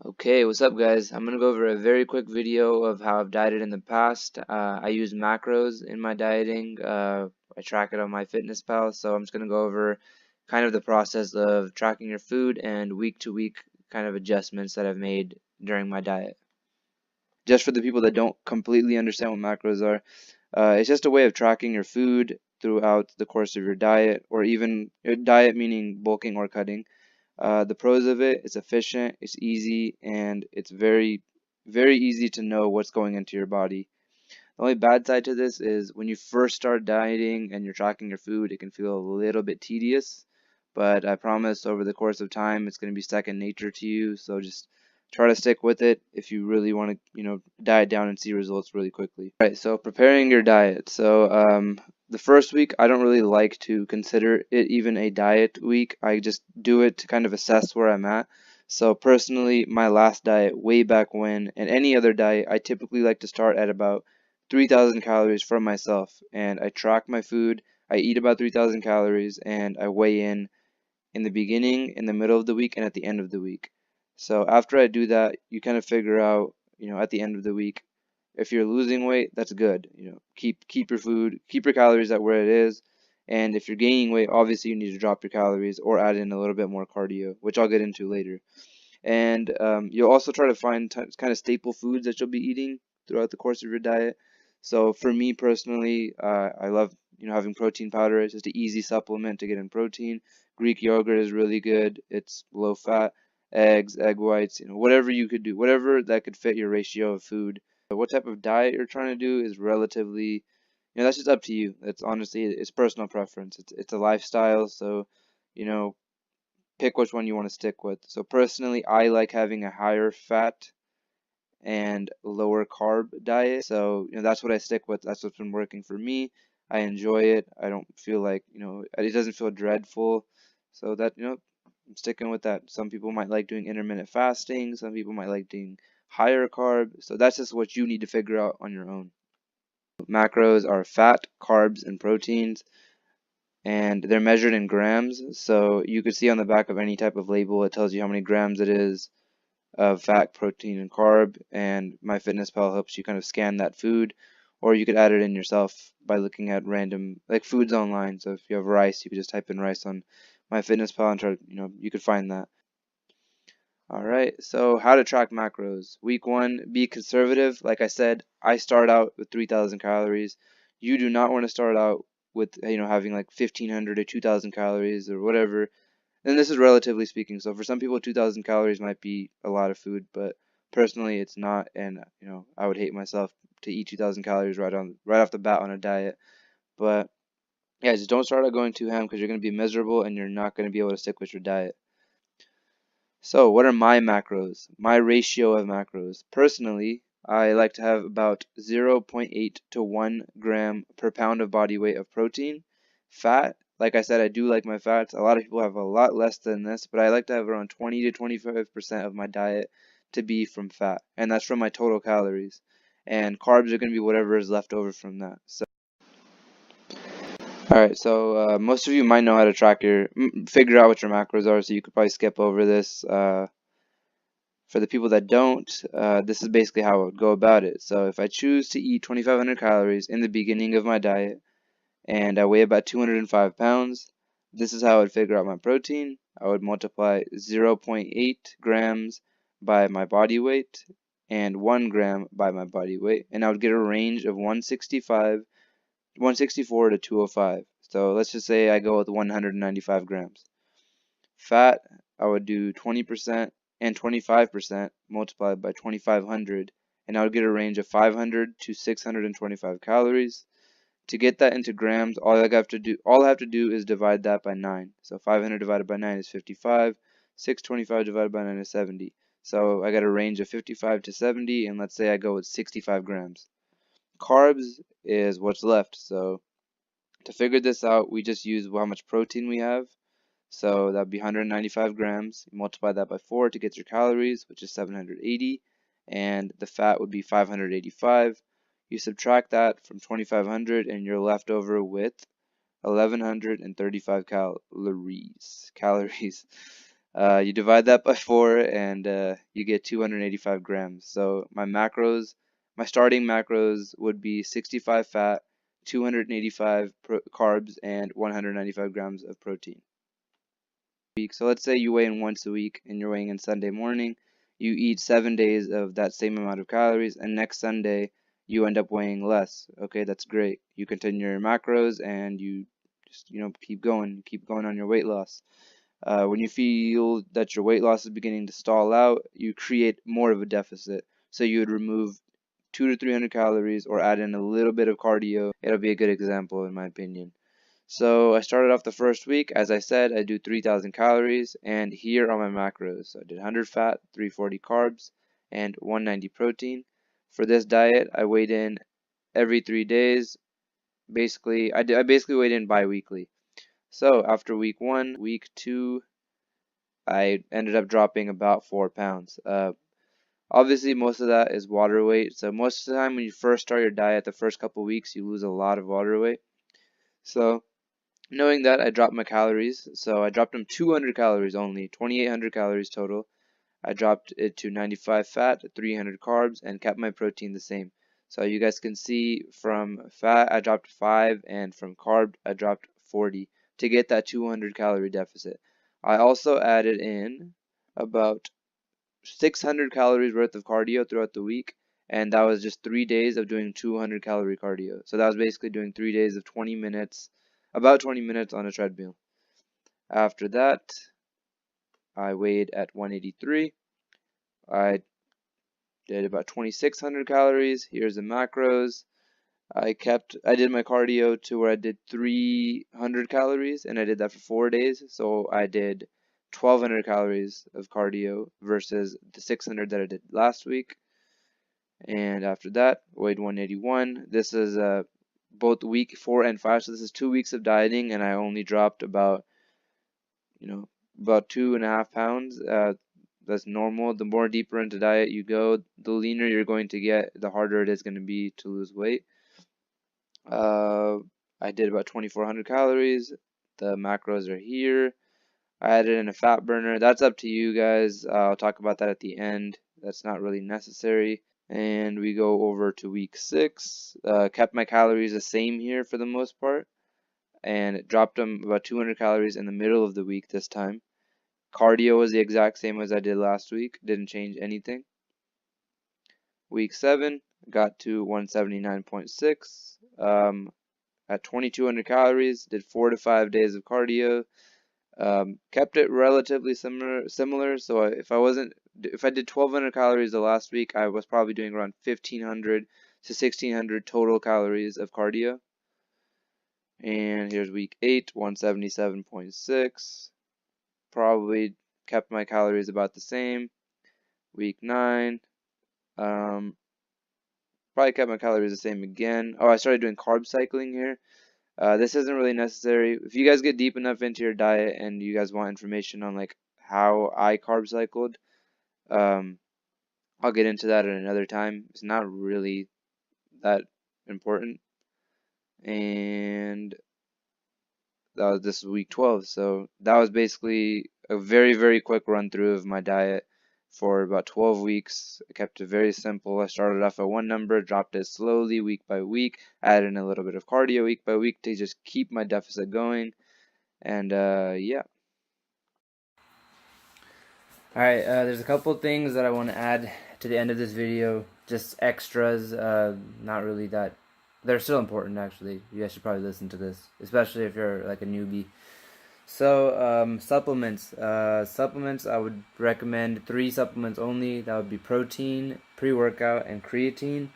Okay, what's up guys? I'm gonna go over a very quick video of how I've dieted in the past. I use macros in my dieting. I track it on MyFitnessPal, so I'm just gonna go over kind of the process of tracking your food and week to week kind of adjustments that I've made during my diet. Just for the people that don't completely understand what macros are, it's just a way of tracking your food throughout the course of your diet, or even your diet meaning bulking or cutting. The pros of it, it's efficient, it's easy, and it's very easy to know what's going into your body. The only bad side to this is when you first start dieting and you're tracking your food, it can feel a little bit tedious, but I promise over the course of time, it's going to be second nature to you. So just try to stick with it if you really want to, diet down and see results really quickly. All right, so preparing your diet. The first week, I don't really like to consider it even a diet week. I just do it to kind of assess where I'm at. So personally, my last diet way back when, and any other diet, I typically like to start at about 3,000 calories for myself, and I track my food. I eat about 3,000 calories, and I weigh in the beginning, in the middle of the week, and at the end of the week. So after I do that, you kind of figure out, at the end of the week, if you're losing weight, that's good. Keep your food, keep your calories at where it is. And if you're gaining weight, obviously you need to drop your calories or add in a little bit more cardio, which I'll get into later. And you'll also try to find kind of staple foods that you'll be eating throughout the course of your diet. So for me personally, I love having protein powder. It's just an easy supplement to get in protein. Greek yogurt is really good. It's low fat. Eggs, egg whites, whatever you could do, whatever that could fit your ratio of food. What type of diet you're trying to do is relatively, that's just up to you. It's honestly, it's personal preference. It's a lifestyle, so you know pick which one you want to stick with. So personally, I like having a higher fat and lower carb diet. So, that's what I stick with. That's what's been working for me. I enjoy it. I don't feel like, it doesn't feel dreadful. So that, I'm sticking with that. Some people might like doing intermittent fasting. Some people might like doing higher carb. So that's just what you need to figure out on your own. Macros are fat, carbs, and proteins, and they're measured in grams. So you could see on the back of any type of label, it tells you how many grams it is of fat, protein, and carb. And MyFitnessPal helps you kind of scan that food, or you could add it in yourself by looking at random like foods online. So if you have rice, you could just type in rice on MyFitnessPal and try, you could find that. All right, so how to track macros. Week one, be conservative. Like I said, I start out with 3,000 calories. You do not want to start out with, having like 1,500 to 2,000 calories or whatever. And this is relatively speaking. So for some people, 2,000 calories might be a lot of food, but personally, it's not. And, I would hate myself to eat 2,000 calories right off the bat on a diet. But yeah, just don't start out going too ham because you're going to be miserable and you're not going to be able to stick with your diet. So, what are my macros? My ratio of macros. Personally, I like to have about 0.8 to 1 gram per pound of body weight of protein. Fat, like I said, I do like my fats. A lot of people have a lot less than this, but I like to have around 20 to 25% of my diet to be from fat, and that's from my total calories. And carbs are going to be whatever is left over from that. So, all right, so most of you might know how to figure out what your macros are, so you could probably skip over this. For the people that don't, this is basically how I would go about it. So if I choose to eat 2,500 calories in the beginning of my diet and I weigh about 205 pounds, this is how I would figure out my protein. I would multiply 0.8 grams by my body weight and 1 gram by my body weight, and I would get a range of 164 to 205. So let's just say I go with 195 grams. Fat, I would do 20% and 25% multiplied by 2,500, and I would get a range of 500 to 625 calories. To get that into grams, all I have to do is divide that by 9. So 500 divided by 9 is 55. 625 divided by 9 is 70. So I got a range of 55 to 70, and let's say I go with 65 grams. Carbs is what's left. So to figure this out, we just use how much protein we have. So that would be 195 grams. You multiply that by 4 to get your calories, which is 780, and the fat would be 585. You subtract that from 2,500, and you're left over with 1,135 calories. You divide that by 4 and you get 285 grams. So my starting macros would be 65 fat, 285 carbs, and 195 grams of protein. So let's say you weigh in once a week and you're weighing in Sunday morning. You eat 7 days of that same amount of calories, and next Sunday you end up weighing less. Okay, that's great. You continue your macros and you just keep going on your weight loss. When you feel that your weight loss is beginning to stall out, you create more of a deficit. So you would remove 200 to 300 calories or add in a little bit of cardio. It'll be a good example in my opinion. So I started off the first week, as I said, I do 3,000 calories, and here are my macros. So I did 100 fat, 340 carbs, and 190 protein. For this diet, I weighed in every 3 days. Basically, I basically weighed in bi-weekly. So after week 1, week 2, I ended up dropping about 4 pounds. Obviously, most of that is water weight. So most of the time when you first start your diet, the first couple weeks, you lose a lot of water weight. So knowing that, I dropped my calories. So I dropped them 200 calories only, 2,800 calories total. I dropped it to 95 fat, 300 carbs, and kept my protein the same. So you guys can see from fat, I dropped 5, and from carb, I dropped 40 to get that 200 calorie deficit. I also added in about 600 calories worth of cardio throughout the week, and that was just 3 days of doing 200 calorie cardio. So that was basically doing 3 days of 20 minutes, about 20 minutes on a treadmill. After that, I weighed at 183. I did about 2,600 calories. Here's the macros. I did my cardio to where I did 300 calories, and I did that for 4 days. So I did 1,200 calories of cardio versus the 600 that I did last week. And after that, weighed 181. This is both week 4 and 5. So this is 2 weeks of dieting, and I only dropped about 2.5 pounds. That's normal. The more deeper into diet you go, the leaner you're going to get, the harder it is going to be to lose weight. I did about 2,400 calories. The macros are here. I added in a fat burner. That's up to you guys. I'll talk about that at the end. That's not really necessary. And we go over to week 6. Kept my calories the same here for the most part, and dropped them about 200 calories in the middle of the week this time. Cardio was the exact same as I did last week. Didn't change anything. Week 7, got to 179.6 at 2,200 calories. Did 4 to 5 days of cardio. Kept it relatively similar. So if I did 1,200 calories the last week, I was probably doing around 1,500 to 1,600 total calories of cardio. And here's week 8, 177.6. Probably kept my calories about the same. Week 9, probably kept my calories the same again. Oh, I started doing carb cycling here. This isn't really necessary. If you guys get deep enough into your diet and you guys want information on like how I carb cycled, I'll get into that at another time. It's not really that important. And this is week 12, so that was basically a very, very quick run through of my diet for about 12 weeks. I kept it very simple. I started off at one number, dropped it slowly week by week, added in a little bit of cardio week by week to just keep my deficit going, and yeah. Alright, there's a couple of things that I want to add to the end of this video, just extras, not really that. They're still important, actually. You guys should probably listen to this, especially if you're like a newbie. So, supplements. Supplements, I would recommend 3 supplements only. That would be protein, pre-workout, and creatine.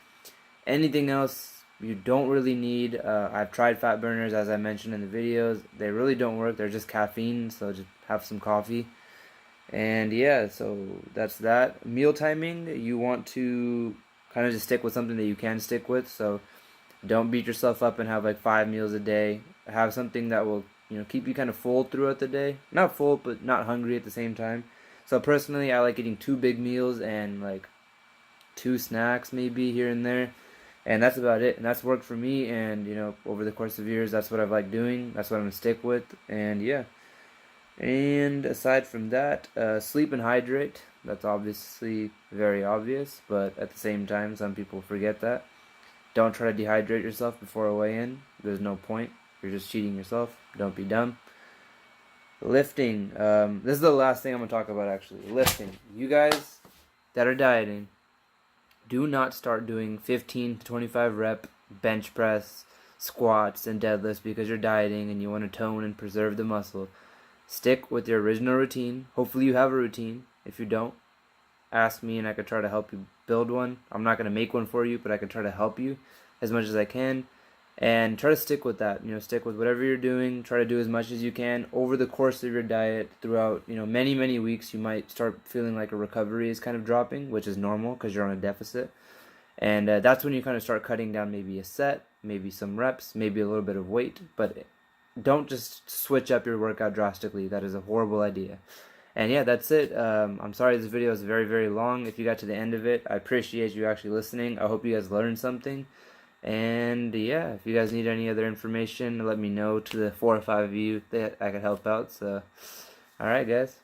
Anything else you don't really need. I've tried fat burners, as I mentioned in the videos. They really don't work. They're just caffeine, so just have some coffee. And yeah, so that's that. Meal timing, you want to kind of just stick with something that you can stick with. So don't beat yourself up and have like 5 meals a day. Have something that will, keep you kind of full throughout the day. Not full, but not hungry at the same time. So personally, I like eating 2 big meals and like 2 snacks maybe here and there. And that's about it. And that's worked for me. And, over the course of years, that's what I've liked doing. That's what I'm going to stick with. And yeah. And aside from that, sleep and hydrate. That's obviously very obvious, but at the same time, some people forget that. Don't try to dehydrate yourself before a weigh-in. There's no point. You're just cheating yourself. Don't be dumb. Lifting. This is the last thing I'm going to talk about, actually. Lifting. You guys that are dieting, do not start doing 15 to 25 rep bench press, squats, and deadlifts because you're dieting and you want to tone and preserve the muscle. Stick with your original routine. Hopefully you have a routine. If you don't, ask me and I could try to help you build one. I'm not going to make one for you, but I can try to help you as much as I can. And try to stick with that. Stick with whatever you're doing. Try to do as much as you can over the course of your diet throughout, many, many weeks. You might start feeling like a recovery is kind of dropping, which is normal because you're on a deficit. And that's when you kind of start cutting down maybe a set, maybe some reps, maybe a little bit of weight. But don't just switch up your workout drastically. That is a horrible idea. And yeah, that's it. I'm sorry this video is very, very long. If you got to the end of it, I appreciate you actually listening. I hope you guys learned something. And yeah, if you guys need any other information, let me know to the 4 or 5 of you that I could help out. So, alright guys.